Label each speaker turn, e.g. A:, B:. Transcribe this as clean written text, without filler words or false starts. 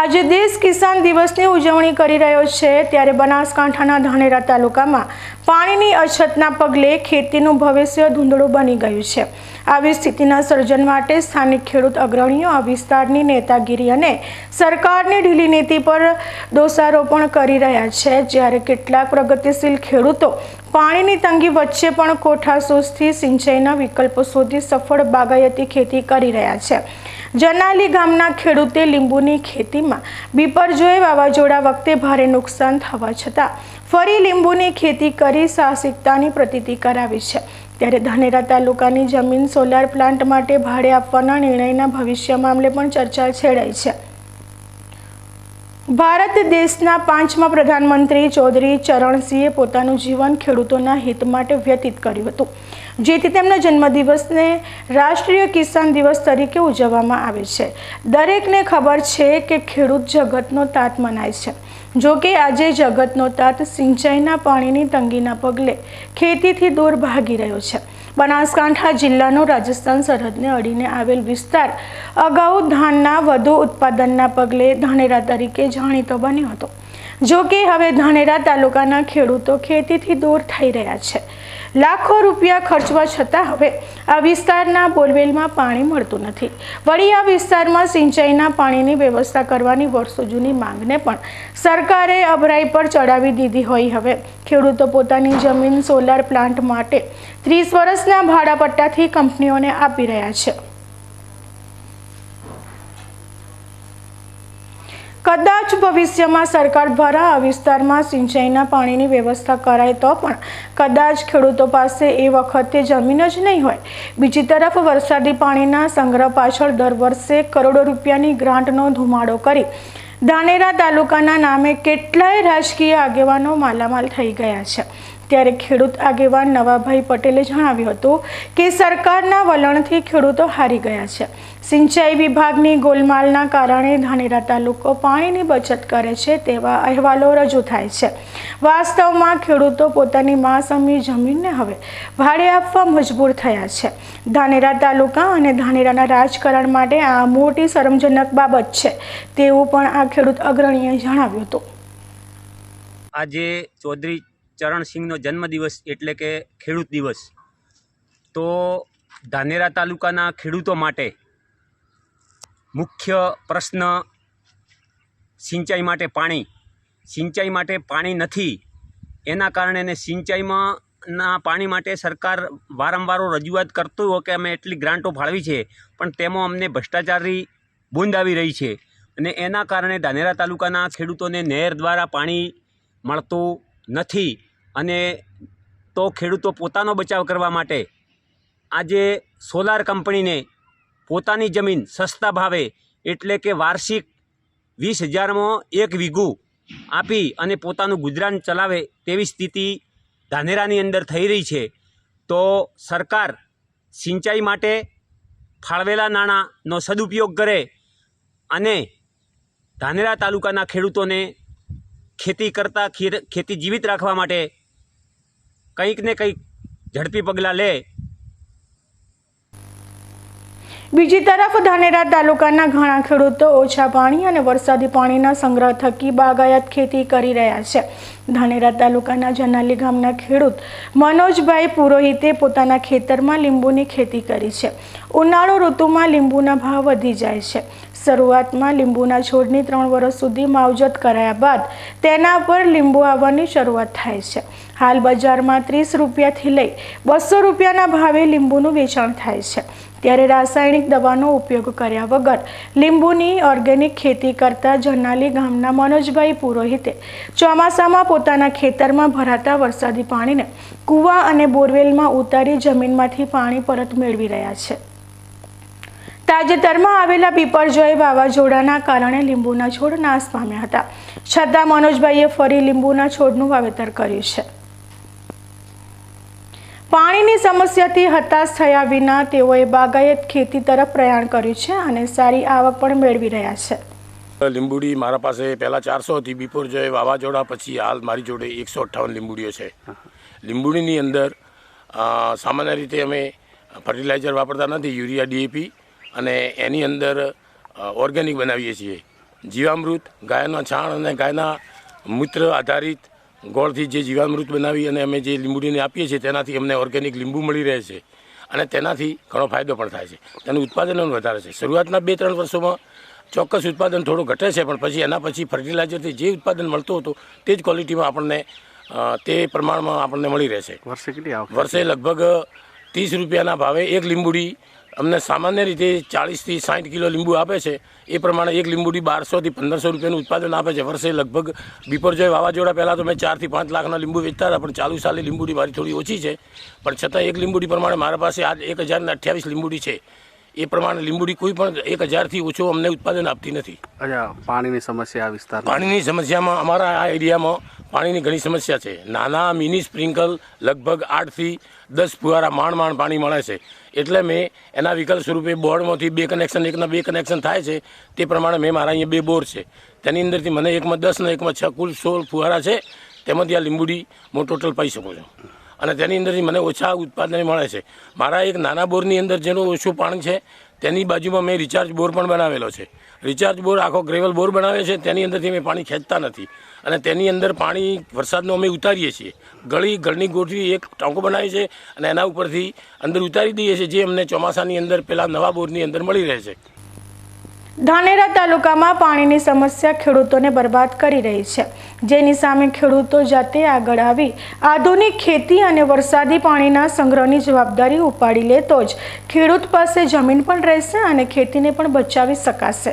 A: આજે દેશ કિસાન દિવસની ઉજવણી કરી રહ્યો છે, ત્યારે બનાસકાંઠાના ધાનેરા તાલુકામાં પાણીની અછતના પગલે ખેતીનું ભવિષ્ય ધૂંધળું બની ગયું છે। આવી સ્થિતિના સર્જન માટે સ્થાનિક ખેડૂત અગ્રણીઓ આ વિસ્તારની નેતાગીરી અને સરકારની ઢીલી નીતિ પર દોષારોપણ કરી રહ્યા છે, જ્યારે કેટલાક પ્રગતિશીલ ખેડૂતો પાણીની તંગી વચ્ચે પણ કોઠાસૂઝથી સિંચાઈના વિકલ્પો શોધી સફળ બાગાયતી ખેતી કરી રહ્યા છે। જનાલી ગામના ખેડૂતે લીંબુની ખેતીમાં બીપરજોય વાવાઝોડા વખતે ભારે નુકસાન થવા છતાં ફરી લીંબુની ખેતી કરી સાહસિકતાની પ્રતીતિ કરાવી છે। ત્યારે ધાનેરા તાલુકાની જમીન સોલાર પ્લાન્ટ માટે ભાડે આપવાના નિર્ણયના ભવિષ્ય મામલે પણ ચર્ચા છેડાઈ છે। ભારત દેશના 5મા પ્રધાનમંત્રી ચૌધરી ચરણસિંહે પોતાનું જીવન ખેડૂતોના હિત માટે વ્યતીત કર્યું હતું, જેથી તેમના જન્મદિવસને રાષ્ટ્રીય કિસાન દિવસ તરીકે ઉજવવામાં આવે છે। દરેકને ખબર છે કે ખેડૂત જગતનો તાત મનાય છે। જો કે આજે જગતનો તાત સિંચાઈના પાણીની તંગીના પગલે ખેતીથી દૂર ભાગી રહ્યો છે। બનાસકાંઠા જિલ્લાનો રાજસ્થાન સરહદને અડીને આવેલ વિસ્તાર અગાઉ ધાનના વધુ ઉત્પાદનના પગલે ધાનેરા તરીકે જાણીતો બન્યો હતો। જો કે હવે ધાનેરા તાલુકાના ખેડૂતો ખેતીથી દૂર થઈ રહ્યા છે। લાખો રૂપિયા ખર્ચવા છતાં હવે આ વિસ્તારના બોરવેલમાં પાણી મળતું નથી। વળી આ વિસ્તારમાં સિંચાઈના પાણીની વ્યવસ્થા કરવાની વર્ષો જૂની માંગને પણ સરકારે અભરાઈ પર ચડાવી દીધી હોય હવે ખેડૂતો પોતાની જમીન સોલાર પ્લાન્ટ માટે 30 વર્ષના ભાડાપટ્ટાથી કંપનીઓને આપી રહ્યા છે। કદાચ ભવિષ્યમાં સરકાર દ્વારા આ વિસ્તારમાં સિંચાઈના પાણીની વ્યવસ્થા કરાય તો પણ કદાચ ખેડૂતો પાસે એ વખતે જમીન જ નહીં હોય। બીજી તરફ વરસાદી પાણીના સંગ્રહ પાછળ દર વર્ષે કરોડો રૂપિયાની ગ્રાન્ટનો ધુમાડો કરી ધાનેરા તાલુકાના નામે કેટલાય રાજકીય આગેવાનો માલામાલ થઈ ગયા છે। ત્યારે ખેડૂત આગેવાન નવાભાઈ પટેલે જણાવ્યું હતું કે સરકારના વલણથી ખેડૂતો હારી ગયા છે। સિંચાઈ વિભાગની ગોલમાલના કારણે ધાનેરા તાલુકો પાણીની બચત કરે છે તેવા અહેવાલો રજૂ થાય છે। વાસ્તવમાં ખેડૂતો પોતાની માસમી જમીનને હવે ભાડે આપવા મજબૂર થયા છે। ધાનેરા તાલુકા અને ધાનેરાના રાજકારણ માટે આ મોટી શરમજનક બાબત છે તેવું પણ આ ખેડૂત અગ્રણીએ જણાવ્યું હતું।
B: આજે ચૌધરી ચરણસિંહનો જન્મદિવસ એટલે કે ખેડૂત દિવસ, તો ધાનેરા તાલુકાના ખેડૂતો માટે મુખ્ય પ્રશ્ન સિંચાઈ માટે પાણી નથી। એના કારણે સિંચાઈમાંના પાણી માટે સરકાર વારંવાર રજૂઆત કરતું હોય કે અમે એટલી ગ્રાન્ટો ફાળવી છે, પણ તેમાં અમને ભ્રષ્ટાચારી બૂંદ આવી રહી છે અને એના કારણે ધાનેરા તાલુકાના ખેડૂતોને નહેર દ્વારા પાણી મળતું નથી। અને તો ખેડૂતો પોતાનો બચાવ કરવા માટે આજે સોલાર કંપનીને પોતાની જમીન સસ્તા ભાવે એટલે કે વાર્ષિક 20,000માં 1 વીઘું આપી અને પોતાનું ગુજરાન ચલાવે તેવી સ્થિતિ ધાનેરાની અંદર થઈ રહી છે। તો સરકાર સિંચાઈ માટે ફાળવેલા નાણાંનો સદુપયોગ કરે અને ધાનેરા તાલુકાના ખેડૂતોને ખેતી જીવિત રાખવા માટે કંઈક ને કંઈક ઝડપી પગલાં લે।
A: બીજી તરફ ધાનેરા તાલુકાના ઘણા ખેડૂતો ઓછા પાણી અને વરસાદી પાણીના સંગ્રહ થકી બાગાયત ખેતી કરી રહ્યા છે। ધાનેરા તાલુકાના જનાલી ગામના ખેડૂત મનોજભાઈ પુરોહિતે પોતાના ખેતરમાં લીંબુની ખેતી કરી છે। ઉનાળુ ઋતુમાં લીંબુના ભાવ વધી જાય છે। શરૂઆતમાં લીંબુના છોડની 3 વર્ષ સુધી માવજત કરાયા બાદ તેના પર લીંબુ આવવાની શરૂઆત થાય છે। હાલ બજારમાં 30 રૂપિયાથી લઈ 200 રૂપિયાના ભાવે લીંબુનું વેચાણ થાય છે। ત્યારે રાસાયણિક દવાનો ઉપયોગ કર્યા વગર લીંબુની ઓર્ગેનિક ખેતી કરતા જનાલી ગામના મનોજભાઈ પુરોહિતે ચોમાસામાં પોતાના ખેતરમાં ભરાતા વરસાદી પાણીને કૂવા અને બોરવેલમાં ઉતારી જમીનમાંથી પાણી પરત મેળવી રહ્યા છે। તાજેતરમાં આવેલા બીપરજોય વાવાઝોડાના કારણે લીંબુના છોડ નાશ પામ્યા હતા, છતાં મનોજભાઈએ ફરી લીંબુના છોડનું વાવેતર કર્યું છે। પાણીની સમસ્યાથી હતાશ થયા વિના તેઓએ બાગાયત ખેતી તરફ પ્રયાણ કર્યું છે અને સારી આવક પણ મેળવી રહ્યા છે।
C: લીંબુડી મારા પાસે પહેલાં 400 હતી, બીપરજોય વાવાઝોડા પછી હાલ મારી જોડે 158 લીંબુડીઓ છે। લીંબુડીની અંદર સામાન્ય રીતે અમે ફર્ટિલાઇઝર વાપરતા નથી, યુરિયા DAP, અને એની અંદર ઓર્ગેનિક બનાવીએ છીએ। જીવામૃત, ગાયના છાણ અને ગાયના મૂત્ર આધારિત ગોળથી જે જીવામૃત બનાવી અને અમે જે લીંબુડીને આપીએ છીએ તેનાથી અમને ઓર્ગેનિક લીંબુ મળી રહે છે અને તેનાથી ઘણો ફાયદો પણ થાય છે. તેનું ઉત્પાદન પણ વધારે છે. શરૂઆતના 2-3 વર્ષોમાં ચોક્કસ ઉત્પાદન થોડું ઘટે છે, પણ પછી એના પછી ફર્ટિલાઇઝરથી જે ઉત્પાદન મળતું હતું તે જ ક્વોલિટીમાં આપણને તે પ્રમાણમાં આપણને મળી રહેશે. વર્ષે લગભગ 30 રૂપિયાના ભાવે એક લીંબુડી અમને સામાન્ય રીતે 40થી 60 કિલો લીંબુ આપે છે. એ પ્રમાણે એક લીંબુડી 1200થી 1500 રૂપિયાનું ઉત્પાદન આપે છે. વર્ષે લગભગ બિપોરજોય વાવાઝોડા પહેલાં તો મેં 4 થી 5 લાખના લીંબુ વેચતા હતા, પણ ચાલુ સાલે લીંબુડી મારી થોડી ઓછી છે. પણ છતાં એક લીંબુડી પ્રમાણે મારા પાસે આજ 1028 લીંબુડી છે. એ પ્રમાણે લીંબુડી કોઈ પણ 1000થી ઓછો અમને ઉત્પાદન આપતી નથી.
D: પાણીની સમસ્યા આ વિસ્તાર,
C: પાણીની સમસ્યામાં અમારા આ એરિયામાં પાણીની ઘણી સમસ્યા છે. નાના મિની સ્પ્રિંકલ લગભગ 8થી 10 ફુવારા માંડ પાણી મળે છે. એટલે મેં એના વિકલ્પ સ્વરૂપે બોર્ડમાંથી 2 કનેક્શન, એકના 2 કનેક્શન થાય છે. તે પ્રમાણે મેં મારા અહીંયા 2 બોર છે. તેની અંદરથી મને એકમાં 10 ને એકમાં 6 કુલ 16 ફુવારા છે. તેમાંથી આ લીંબુડી હું ટોટલ પાઈ શકું છું અને તેની અંદરથી મને ઓછા ઉત્પાદન મળે છે. મારા એક નાના બોરની અંદર જેનું ઓછું પાણી છે તેની બાજુમાં મેં રિચાર્જ બોર પણ બનાવેલો છે. રિચાર્જ બોર આખો ગ્રેવલ બોર બનાવે છે. તેની અંદરથી મેં પાણી ખેંચતા નથી અને તેની અંદર પાણી વરસાદનું અમે ઉતારીએ છીએ. ગળની ગોઠવી એક ટાંકો બનાવી છે અને એના ઉપરથી અંદર ઉતારી દઈએ છીએ, જે અમને ચોમાસાની અંદર પેલા નવા બોરની અંદર મળી રહે છે.
A: ધાનેરા તાલુકામાં પાણીની સમસ્યા ખેડૂતોને બરબાદ કરી રહી છે, જેની સામે ખેડૂતો જાતે આગળ આવી આધુનિક ખેતી અને વરસાદી પાણીના સંગ્રહની જવાબદારી ઉપાડી લે તો જ ખેડૂત પાસે જમીન પણ રહેશે અને ખેતીને પણ બચાવી શકાશે.